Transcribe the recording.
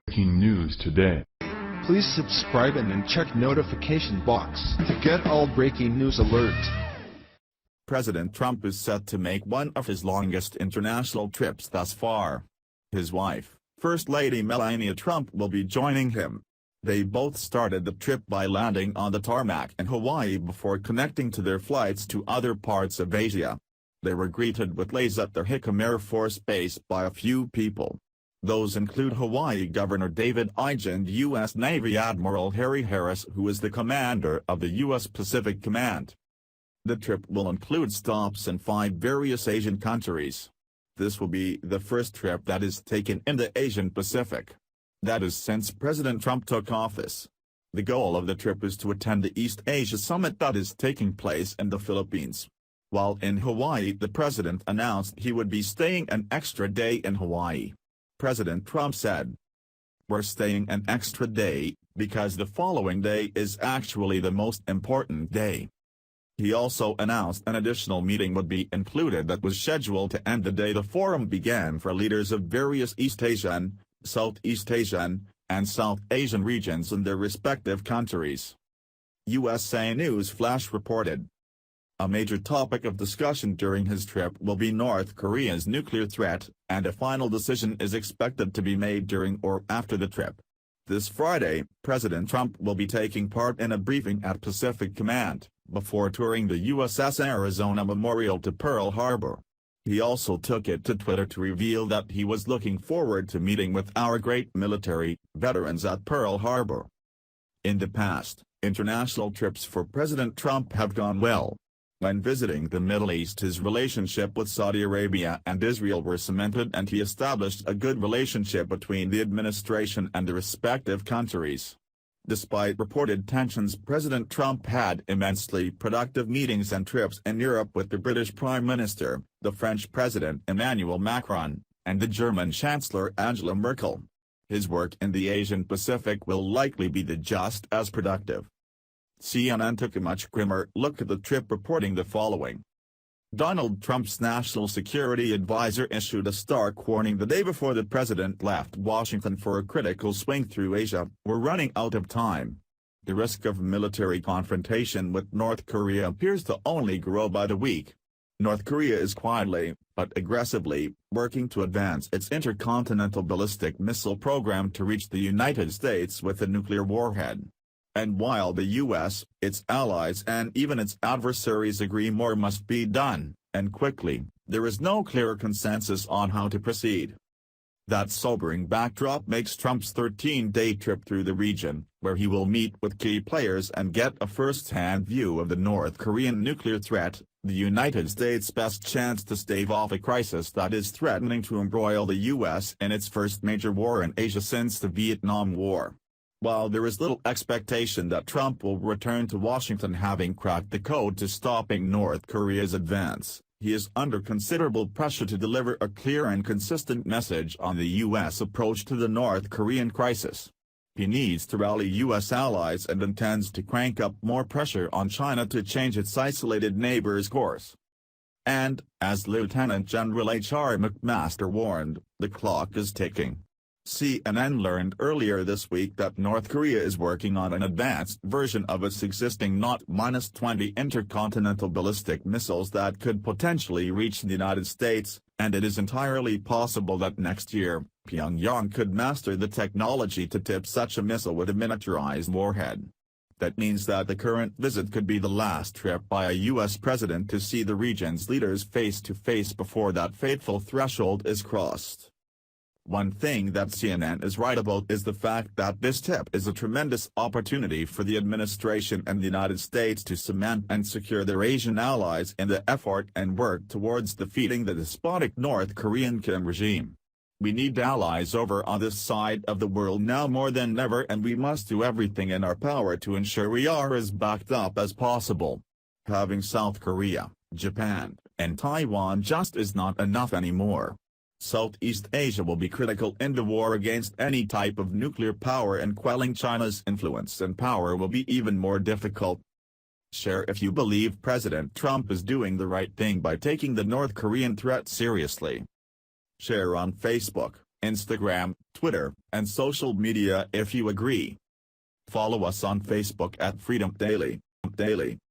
Breaking news today. Please subscribe and then check notification box to get all breaking news alerts. President Trump is set to make one of his longest international trips thus far. His wife, First Lady Melania Trump, will be joining him. They both started the trip by landing on the tarmac in Hawaii before connecting to their flights to other parts of Asia. They were greeted with leis at their Hickam Air Force Base by a few people. Those include Hawaii Governor David Ige and U.S. Navy Admiral Harry Harris, who is the commander of the U.S. Pacific Command. The trip will include stops in 5 various Asian countries. This will be the first trip that is taken in the Asian Pacific. That is since President Trump took office. The goal of the trip is to attend the East Asia Summit that is taking place in the Philippines. While in Hawaii, the president announced he would be staying an extra day in Hawaii. President Trump said, "We're staying an extra day, because the following day is actually the most important day." He also announced an additional meeting would be included that was scheduled to end the day the forum began for leaders of various East Asian, Southeast Asian, and South Asian regions in their respective countries. USA News Flash reported. A major topic of discussion during his trip will be North Korea's nuclear threat, and a final decision is expected to be made during or after the trip. This Friday, President Trump will be taking part in a briefing at Pacific Command, before touring the USS Arizona Memorial to Pearl Harbor. He also took it to Twitter to reveal that he was looking forward to meeting with our great military veterans at Pearl Harbor. In the past, international trips for President Trump have gone well. When visiting the Middle East, his relationship with Saudi Arabia and Israel were cemented, and he established a good relationship between the administration and the respective countries. Despite reported tensions, President Trump had immensely productive meetings and trips in Europe with the British Prime Minister, the French President Emmanuel Macron, and the German Chancellor Angela Merkel. His work in the Asian Pacific will likely be just as productive. CNN took a much grimmer look at the trip, reporting the following. Donald Trump's national security advisor issued a stark warning the day before the president left Washington for a critical swing through Asia. "We're running out of time. The risk of military confrontation with North Korea appears to only grow by the week. North Korea is quietly, but aggressively, working to advance its intercontinental ballistic missile program to reach the United States with a nuclear warhead. And while the U.S., its allies and even its adversaries agree more must be done, and quickly, there is no clear consensus on how to proceed." That sobering backdrop makes Trump's 13-day trip through the region, where he will meet with key players and get a first-hand view of the North Korean nuclear threat, the United States' best chance to stave off a crisis that is threatening to embroil the U.S. in its first major war in Asia since the Vietnam War. While there is little expectation that Trump will return to Washington having cracked the code to stopping North Korea's advance, he is under considerable pressure to deliver a clear and consistent message on the U.S. approach to the North Korean crisis. He needs to rally U.S. allies and intends to crank up more pressure on China to change its isolated neighbor's course. And, as Lieutenant General H.R. McMaster warned, the clock is ticking. CNN learned earlier this week that North Korea is working on an advanced version of its existing Not-20 intercontinental ballistic missiles that could potentially reach the United States, and it is entirely possible that next year, Pyongyang could master the technology to tip such a missile with a miniaturized warhead. That means that the current visit could be the last trip by a U.S. president to see the region's leaders face to face before that fateful threshold is crossed. One thing that CNN is right about is the fact that this trip is a tremendous opportunity for the administration and the United States to cement and secure their Asian allies in the effort and work towards defeating the despotic North Korean Kim regime. We need allies over on this side of the world now more than ever, and we must do everything in our power to ensure we are as backed up as possible. Having South Korea, Japan, and Taiwan just is not enough anymore. Southeast Asia will be critical in the war against any type of nuclear power, and quelling China's influence and power will be even more difficult. Share if you believe President Trump is doing the right thing by taking the North Korean threat seriously. Share on Facebook, Instagram, Twitter, and social media if you agree. Follow us on Facebook at Freedom Daily.